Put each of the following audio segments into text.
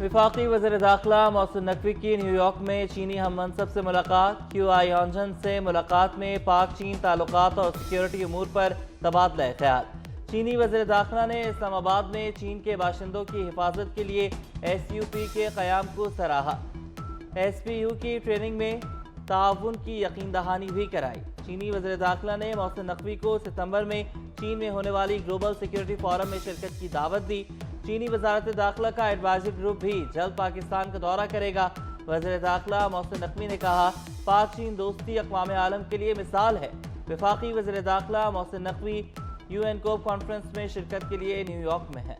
वफाकी वज़ीर दाखिला मोहसिन नकवी की न्यूयॉर्क में चीनी हम मनसब से मुलाकात। QI ऑनजन से मुलाकात में पाक चीन ताल्लुकात और सिक्योरिटी उमूर पर तबादला ख्याल। चीनी वज़ीर दाखिला ने इस्लामाबाद में चीन के बाशिंदों की हिफाजत के लिए SUP के क़याम को सराहा। SPU की ट्रेनिंग में ताउन की यकीन दहानी भी कराई। चीनी वज़ीर दाखिला ने मोहसिन नकवी को सितंबर में चीन में होने वाली ग्लोबल सिक्योरिटी फोरम में शिरकत की दावत दी। चीनी वज़ारत दाखिला का एडवाइजरी ग्रुप भी जल्द पाकिस्तान का दौरा करेगा। वज़ीर दाखिला मोहसिन नकवी ने कहा, पाक चीन दोस्ती अक़वाम आलम के लिए मिसाल है। वफाकी वज़ीर दाखिला मोहसिन नकवी UN कोप कॉन्फ्रेंस में शिरकत के लिए न्यूयॉर्क में है।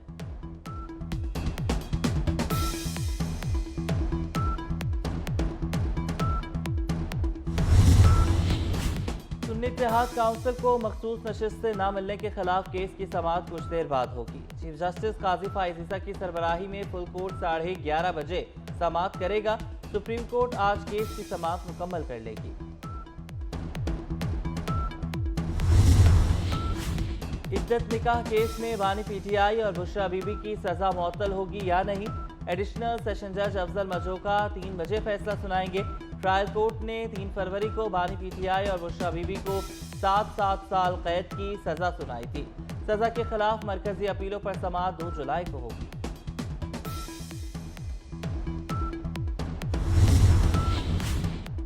सुन्नी इत्तेहाद काउंसिल को मखसूस नशिस्त से न मिलने के खिलाफ केस की समाअत कुछ देर बाद होगी। चीफ जस्टिस काजी फाइज ईसा की सरबराही में फुल कोर्ट 11:30 बजे समाअत करेगा। सुप्रीम कोर्ट आज केस की समाअत मुकम्मल कर लेगी। इद्दत निकाह केस में बानी PTI और बुशरा बीबी की सजा मुअत्तल होगी या नहीं, एडिशनल सेशन जज अफजल मजोका 3 बजे फैसला सुनाएंगे। ट्रायल कोर्ट ने 3 फरवरी को बानी PTI और बुशरा बीबी को 7 साल कैद की सजा सुनाई थी। सजा के खिलाफ मरकजी अपीलों पर समाअत 2 जुलाई को होगी।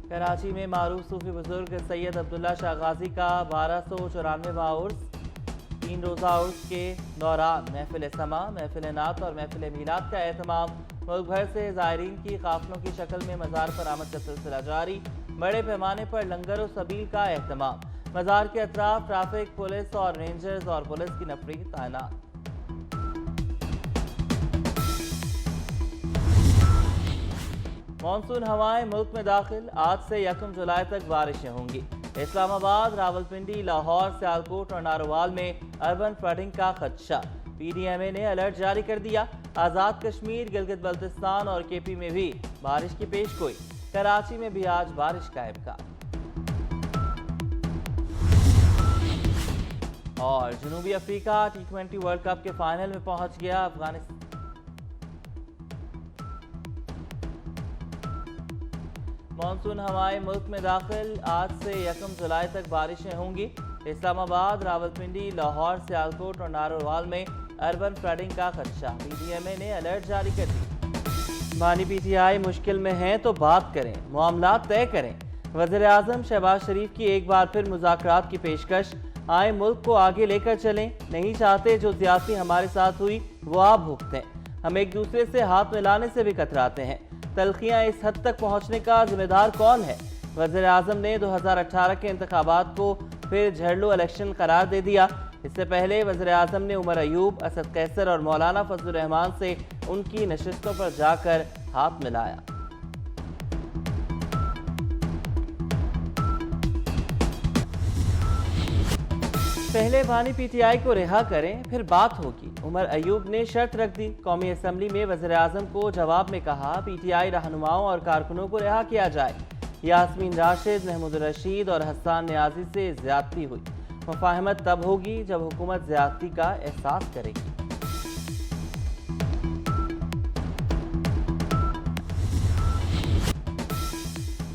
कराची में मारूफ सूफी बुजुर्ग सैयद अब्दुल्ला शाह गाजी का 1294वां उर्स। 3 रोज़ा उर्स के दौरान महफिल समा, महफिल नात और महफिल मीलाद का एहतमाम। मुल्क भर से ज़ायरीन की काफ़िलों की शक्ल में मज़ार पर आमद का सिलसिला जारी। बड़े पैमाने पर लंगर और सबील का एहतमाम। मज़ार के अतराफ ट्रैफिक पुलिस और रेंजर्स और पुलिस की नफरी तैनात। मानसून हवाएं मुल्क में दाखिल। आज से 1 जुलाई तक बारिशें होंगी। इस्लामाबाद, रावलपिंडी, लाहौर, सियालकोट और नारोवाल में अर्बन फ्लडिंग का खदशा। PDMA ने अलर्ट जारी कर दिया। आज़ाद कश्मीर, गिलगित बल्तिस्तान और KP में भी बारिश की पेशगोई। कराची में भी आज बारिश का इम्कान। और जनूबी अफ्रीका T20 वर्ल्ड कप के फाइनल में पहुंच गया। अफगानिस्तान मानसून हवाएं मुल्क में दाखिल। आज से 1 जुलाई तक बारिशें होंगी। इस्लामाबाद, रावलपिंडी, लाहौर, सियालकोट और नारोवाल में अर्बन फ्लडिंग का खदशा। PDMA ने अलर्ट जारी कर दी। बानी PTI मुश्किल में हैं तो बात करें, मामलात तय करें। वज़ीर आज़म शहबाज शरीफ की एक बार फिर मुज़ाकरात की पेशकश। आए मुल्क को आगे लेकर चलें। नहीं चाहते जो ज़्यादती हमारे साथ हुई वो आप भुगतें। हम एक दूसरे से हाथ मिलाने से भी कतराते हैं। तल्खियाँ इस हद तक पहुँचने का जिम्मेदार कौन है? वज़ीर आज़म ने 2018 के इंतखाबात को फिर झरलो इलेक्शन करार दे दिया। इससे पहले वज़ीर आज़म ने उमर अयूब, असद कैसर और मौलाना फजलुर रहमान से उनकी नशिस्तों पर जाकर हाथ मिलाया। पहले बानी PTI को रिहा करें, फिर बात होगी। उमर अयूब ने शर्त रख दी। कौमी असम्बली में वज़ीर आज़म को जवाब में कहा, PTI रहनुमाओं और कारकुनों को रिहा किया जाए। यास्मीन राशिद, महमूद रशीद और हसन नियाजी से ज्यादती हुई। मुफाहमत तब होगी जब हुकूमत ज्यादती का एहसास करेगी।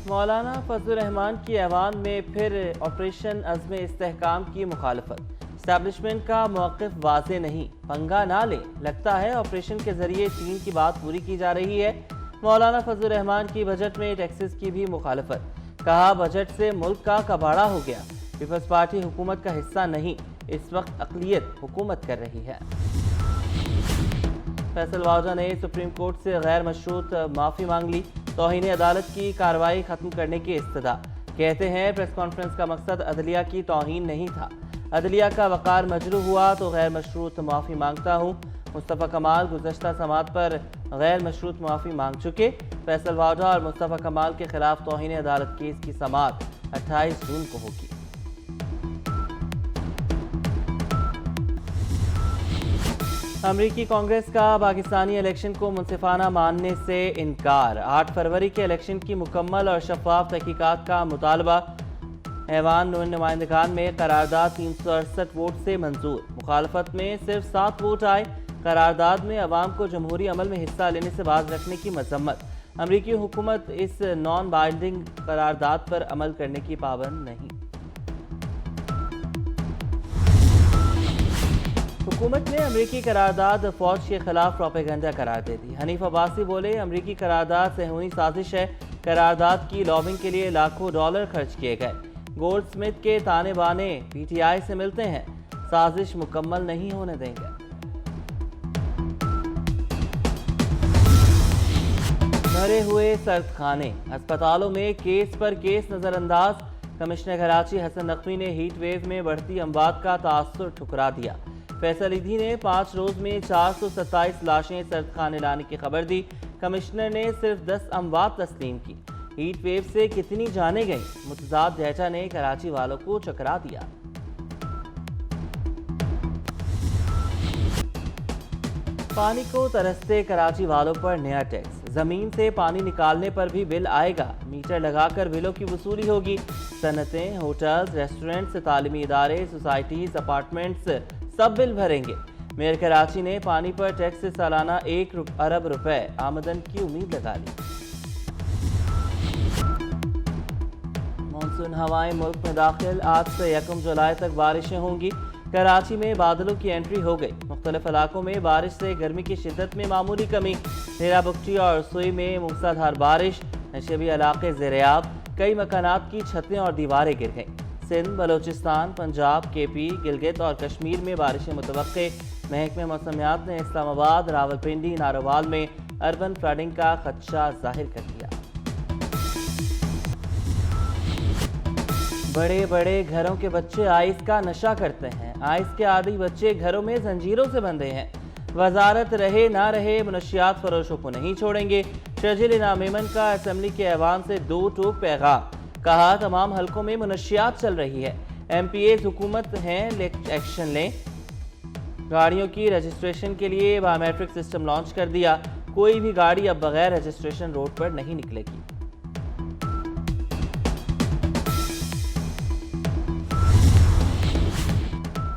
मौलाना फजलुर रहमान की ऐवान में फिर ऑपरेशन अज़्म इस्तेहकाम की मुखालफत। इस्टेब्लिशमेंट का मौक़िफ़ वाज़ेह नहीं, पंगा ना ले। लगता है ऑपरेशन के जरिए चीन की बात पूरी की जा रही है। मौलाना फजलुर रहमान की बजट में टैक्सेस की भी मुखालफत। कहा, बजट से मुल्क का कबाड़ा हो गया। पीपल्स पार्टी हुकूमत का हिस्सा नहीं, इस वक्त अक़लियत हुकूमत कर रही है। फैसल वाजा ने सुप्रीम कोर्ट से गैर मशरूत माफ़ी मांग ली। तौहीन अदालत की कार्रवाई ख़त्म करने की इस्तदा। कहते हैं प्रेस कॉन्फ्रेंस का मकसद अदलिया की तौहीन नहीं था। अदलिया का वक़ार मजरू हुआ तो गैर मशरूत माफ़ी मांगता हूँ। मुस्तफ़ा कमाल गुज़श्ता समाअत पर गैर मशरूत माफ़ी मांग चुके। फैसल वाजा और मुस्तफ़ा कमाल के खिलाफ तौहीन अदालत केस की समाअत 28 जून को होगी। अमरीकी कांग्रेस का पाकिस्तानी इलेक्शन को मुनसिफाना मानने से इनकार। 8 फरवरी के इलेक्शन की मुकम्मल और शफाफ तहकीकात का मुतालबा। ऐवान नुमाइंदगान में करारदाद 368 वोट से मंजूर। मुखालफत में सिर्फ 7 वोट आए। قرارداد میں عوام کو جمہوری عمل میں حصہ لینے سے باز رکھنے کی مذمت۔ امریکی حکومت اس نان بائنڈنگ قرارداد پر عمل کرنے کی پابند نہیں۔ حکومت نے امریکی قرارداد فوج کے خلاف پروپیگنڈا قرار دے دی۔ حنیف عباسی بولے امریکی قرارداد صہیونی سازش ہے، قرارداد کی لابنگ کے لیے لاکھوں ڈالر خرچ کیے گئے۔ گولڈ سمتھ کے تانے بانے پی ٹی آئی سے ملتے ہیں، سازش مکمل نہیں ہونے دیں گے۔ بھرے ہوئے سرد خانے، ہسپتالوں میں کیس پر کیس نظر انداز۔ کمشنر کراچی حسن نقوی نے ہیٹ ویو میں بڑھتی اموات کا تاثر ٹھکرا دیا۔ فیصل ایدھی نے 5 روز میں 427 لاشیں سرد خانے لانے کی خبر دی۔ کمشنر نے صرف 10 اموات تسلیم کی۔ ہیٹ ویو سے کتنی جانیں گئیں، متضاد ڈیٹا نے کراچی والوں کو چکرا دیا۔ پانی کو ترستے کراچی والوں پر نیا ٹیکس، زمین سے پانی نکالنے پر بھی بل آئے گا، میٹر لگا کر بلوں کی وصولی ہوگی۔ صنعتیں، ہوٹلز، ریسٹورنٹس، تعلیمی ادارے، سوسائٹیز، اپارٹمنٹس سب بل بھریں گے۔ میئر کراچی نے پانی پر ٹیکس سے سالانہ 1 ارب روپے آمدن کی امید لگا لی۔ مانسون ہوائیں ملک میں داخل، آج سے 1 جولائی تک بارشیں ہوں گی۔ کراچی میں بادلوں کی انٹری ہو گئی، مختلف علاقوں میں بارش سے گرمی کی شدت میں معمولی کمی۔ ہیرا بگٹی اور سوئی میں موسلا دھار بارش، نشیبی علاقے زیریاب، کئی مکانات کی چھتیں اور دیواریں گر گئیں۔ سندھ، بلوچستان، پنجاب، کے پی، گلگت اور کشمیر میں بارشیں متوقع۔ محکمہ موسمیات نے اسلام آباد، راولپنڈی، ناروال میں اربن فلڈنگ کا خدشہ ظاہر کر دیا۔ بڑے بڑے گھروں کے بچے آئس کا نشہ کرتے ہیں، آئس کے عادی بچے گھروں میں زنجیروں سے بندھے ہیں۔ وزارت رہے نہ رہے منشیات فروشوں کو نہیں چھوڑیں گے۔ شرجیل انعام ایمن کا اسمبلی کے ایوان سے 2 ٹوک پیغام، کہا تمام حلقوں میں منشیات چل رہی ہے، ایم پی ایز حکومت ہیں ایکشن لیں۔ گاڑیوں کی رجسٹریشن کے لیے بایومیٹرک سسٹم لانچ کر دیا، کوئی بھی گاڑی اب بغیر رجسٹریشن روڈ پر نہیں نکلے گی۔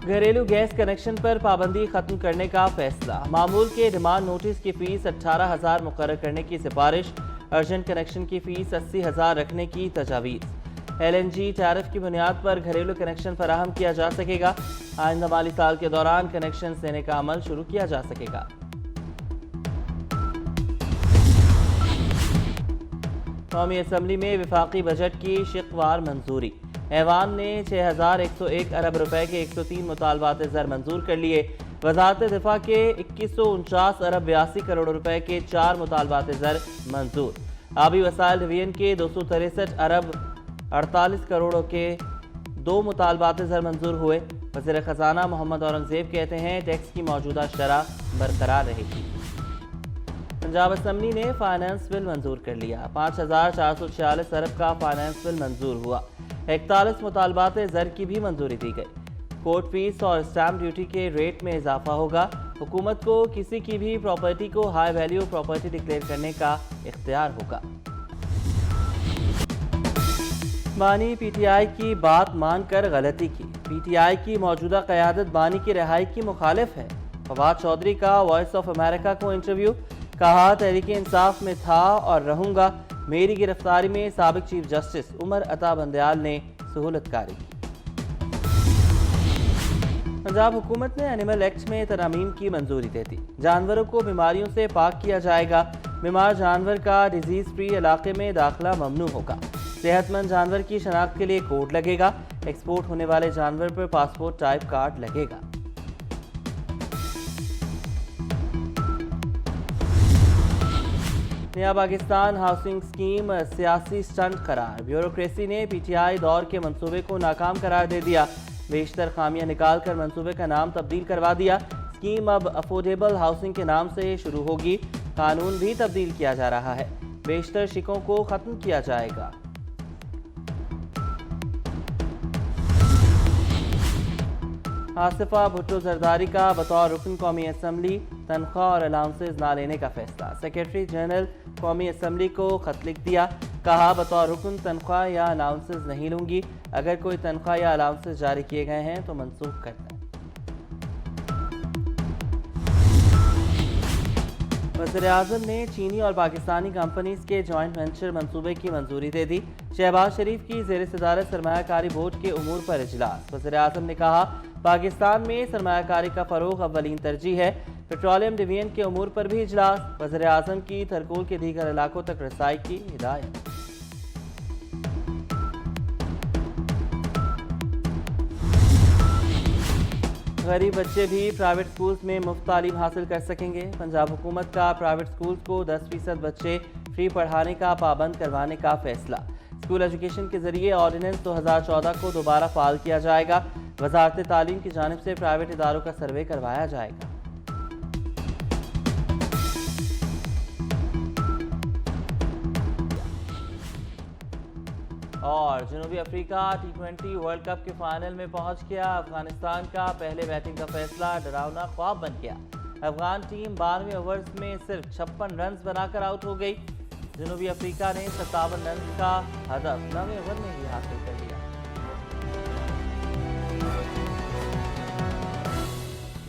گھریلو گیس کنیکشن پر پابندی ختم کرنے کا فیصلہ، معمول کے ڈیمانڈ نوٹس کی فیس 18,000 مقرر کرنے کی سفارش، ارجنٹ کنیکشن کی فیس 80,000 رکھنے کی تجاویز۔ ایل این جی ٹیرف کی بنیاد پر گھریلو کنیکشن فراہم کیا جا سکے گا، آئندہ مالی سال کے دوران کنیکشن دینے کا عمل شروع کیا جا سکے گا۔ قومی اسمبلی میں وفاقی بجٹ کی شقوار منظوری، ایوان نے 6,101 ارب روپے کے 103 مطالبات زر منظور کر لیے۔ وزارت دفاع کے 2149 ارب 82 کروڑ روپے کے 4 مطالبات زر منظور۔ آبی وسائل ڈویژن کے 263 ارب 48 کروڑوں کے 2 مطالبات زر منظور ہوئے۔ وزیر خزانہ محمد اورنگزیب کہتے ہیں ٹیکس کی موجودہ شرح برقرار رہے گی۔ پنجاب اسمبلی نے فائنانس بل منظور کر لیا، 5,446 ارب کا فائنانس بل منظور ہوا۔ 41 مطالبات زر کی بھی منظوری دی گئی۔ کورٹ فیس اور اسٹیمپ ڈیوٹی کے ریٹ میں اضافہ ہوگا۔ حکومت کو کسی کی بھی پراپرٹی کو ہائی ویلیو پراپرٹی ڈکلیئر کرنے کا اختیار ہوگا۔ بانی پی ٹی آئی کی بات مان کر غلطی کی، پی ٹی آئی کی موجودہ قیادت بانی کی رہائی کی مخالف ہے۔ فواد چودھری کا وائس آف امریکہ کو انٹرویو، کہا تحریک انصاف میں تھا اور رہوں گا، میری گرفتاری میں سابق چیف جسٹس عمر عطا بندیال نے سہولت کاری کی۔ پنجاب حکومت نے اینیمل ایکٹ میں ترامیم کی منظوری دے دی، جانوروں کو بیماریوں سے پاک کیا جائے گا، بیمار جانور کا ڈیزیز فری علاقے میں داخلہ ممنوع ہوگا، صحت مند جانور کی شناخت کے لیے کوڈ لگے گا، ایکسپورٹ ہونے والے جانور پر پاسپورٹ ٹائپ کارڈ لگے گا۔ نیا پاکستان ہاؤسنگ اسکیم سیاسی سٹنٹ قرار، بیوروکریسی نے پی ٹی آئی دور کے منصوبے کو ناکام قرار دے دیا، بیشتر خامیاں نکال کر منصوبے کا نام تبدیل کروا دیا۔ اسکیم اب افورڈیبل ہاؤسنگ کے نام سے شروع ہوگی، قانون بھی تبدیل کیا جا رہا ہے، بیشتر شکوں کو ختم کیا جائے گا۔ آصفہ بھٹو زرداری کا بطور رکن قومی اسمبلی تنخواہ اور الاؤنسز نہ لینے کا فیصلہ، سیکرٹری جنرل قومی اسمبلی کو خط لکھ دیا، کہا بطور رکن تنخواہ یا الاؤنسز نہیں لوں گی، اگر کوئی تنخواہ یا الاؤنسز جاری کیے گئے ہیں تو منسوخ کر دیں۔ वज़ीर-ए-आज़म ने चीनी और पाकिस्तानी कंपनीज के जॉइंट वेंचर मंसूबे की मंजूरी दे दी। शहबाज शरीफ की ज़ेर-ए-सदारत सरमायाकारी बोर्ड के उमूर पर इजलास। वज़ीर-ए-आज़म ने कहा, पाकिस्तान में सरमायाकारी का फ़रोग़ अव्वलीन तरजीह है। पेट्रोलियम डिवीजन के उमूर पर भी इजलास। वज़ीर-ए-आज़म की थरकोल के दीगर इलाकों तक रसाई की हिदायत। गरीब बच्चे भी प्राइवेट स्कूल्स में मुफ्त तालीम हासिल कर सकेंगे। पंजाब हुकूमत का प्राइवेट स्कूल्स को 10% बच्चे फ्री पढ़ाने का पाबंद करवाने का फैसला। स्कूल एजुकेशन के जरिए ऑर्डिनेंस 2014 को दोबारा फाल किया जाएगा। वजारत तालीम की जानिब से प्राइवेट इदारों का सर्वे करवाया जाएगा। और जनूबी अफ्रीका T20 वर्ल्ड कप के फाइनल में पहुंच गया। अफगानिस्तान का पहले बैटिंग का फैसला डरावना ख्वाब बन गया। अफगान टीम 12वें ओवर्स में सिर्फ 56 रन बनाकर आउट हो गई। जनूबी अफ्रीका ने 57 रन का हदफ 9वें ओवर में ही हासिल कर लिया।